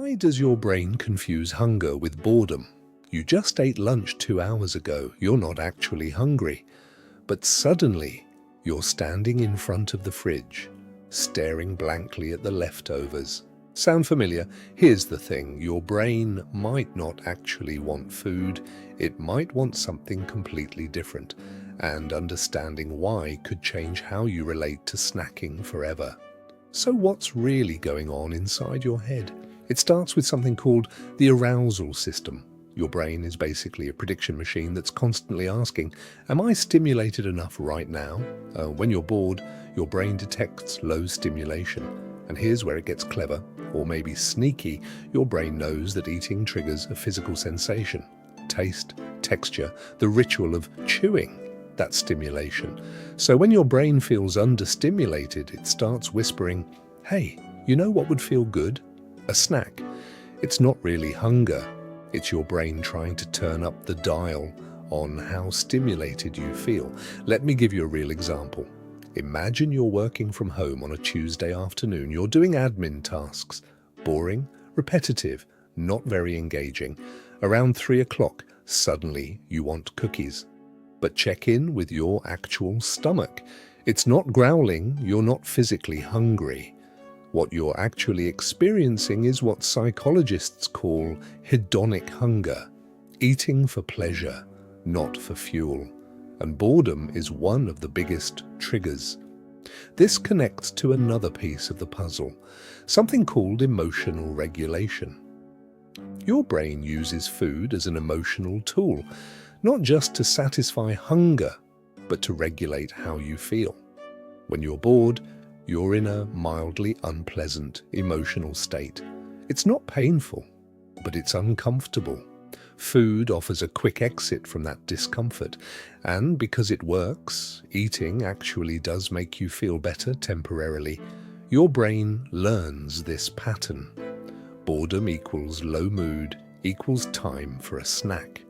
Why does your brain confuse hunger with boredom? You just ate lunch 2 hours ago. You're not actually hungry. But suddenly, you're standing in front of the fridge, staring blankly at the leftovers. Sound familiar? Here's the thing. Your brain might not actually want food. It might want something completely different. And understanding why could change how you relate to snacking forever. So what's really going on inside your head? It starts with something called the arousal system. Your brain is basically a prediction machine that's constantly asking, am I stimulated enough right now? When you're bored, your brain detects low stimulation. And here's where it gets clever, or maybe sneaky. Your brain knows that eating triggers a physical sensation. Taste, texture, the ritual of chewing. That's stimulation. So when your brain feels understimulated, it starts whispering, hey, you know what would feel good? A snack. It's not really hunger. It's your brain trying to turn up the dial on how stimulated you feel. Let me give you a real example. Imagine you're working from home on a Tuesday afternoon. You're doing admin tasks. Boring, repetitive, not very engaging. Around 3 o'clock, suddenly you want cookies. But check in with your actual stomach. It's not growling, you're not physically hungry. What you're actually experiencing is what psychologists call hedonic hunger, eating for pleasure, not for fuel. And boredom is one of the biggest triggers. This connects to another piece of the puzzle, something called emotional regulation. Your brain uses food as an emotional tool, not just to satisfy hunger, but to regulate how you feel. When you're bored, you're in a mildly unpleasant emotional state. It's not painful, but it's uncomfortable. Food offers a quick exit from that discomfort, and because it works, eating actually does make you feel better temporarily. Your brain learns this pattern. Boredom equals low mood equals time for a snack.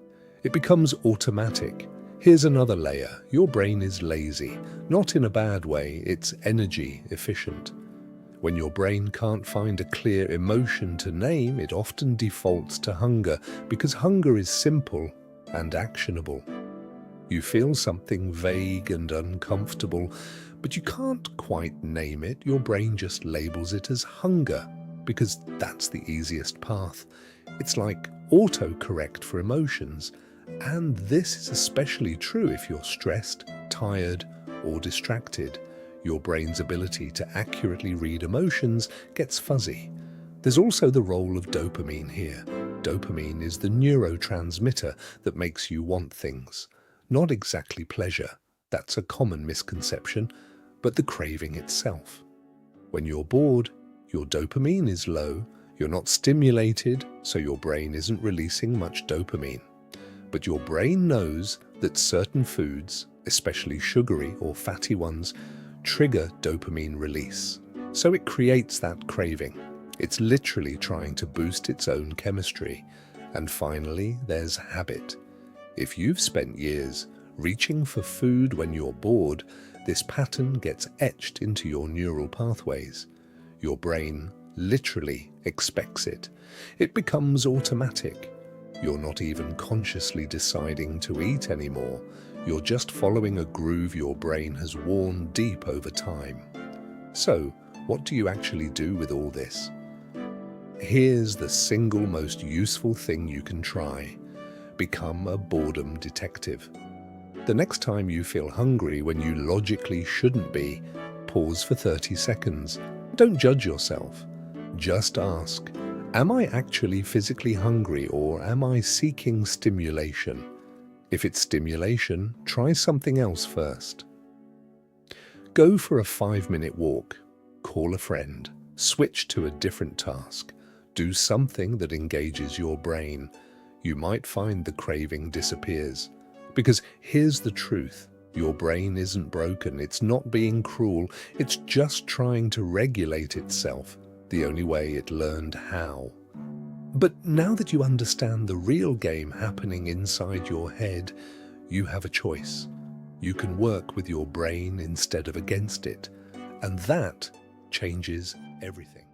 It becomes automatic. Here's another layer. Your brain is lazy. Not in a bad way, it's energy efficient. When your brain can't find a clear emotion to name, it often defaults to hunger, because hunger is simple and actionable. You feel something vague and uncomfortable, but you can't quite name it. Your brain just labels it as hunger, because that's the easiest path. It's like autocorrect for emotions. And this is especially true if you're stressed, tired, or distracted. Your brain's ability to accurately read emotions gets fuzzy. There's also the role of dopamine here. Dopamine is the neurotransmitter that makes you want things. Not exactly pleasure, that's a common misconception, but the craving itself. When you're bored, your dopamine is low, you're not stimulated, so your brain isn't releasing much dopamine. But your brain knows that certain foods, especially sugary or fatty ones, trigger dopamine release. So it creates that craving. It's literally trying to boost its own chemistry. And finally, there's habit. If you've spent years reaching for food when you're bored, this pattern gets etched into your neural pathways. Your brain literally expects it. It becomes automatic. You're not even consciously deciding to eat anymore. You're just following a groove your brain has worn deep over time. So, what do you actually do with all this? Here's the single most useful thing you can try. Become a boredom detective. The next time you feel hungry when you logically shouldn't be, pause for 30 seconds. Don't judge yourself. Just ask, am I actually physically hungry, or am I seeking stimulation? If it's stimulation, try something else first. Go for a 5-minute walk. Call a friend. Switch to a different task. Do something that engages your brain. You might find the craving disappears. Because here's the truth. Your brain isn't broken. It's not being cruel. It's just trying to regulate itself the only way it learned how. But now that you understand the real game happening inside your head, you have a choice. You can work with your brain instead of against it. And that changes everything.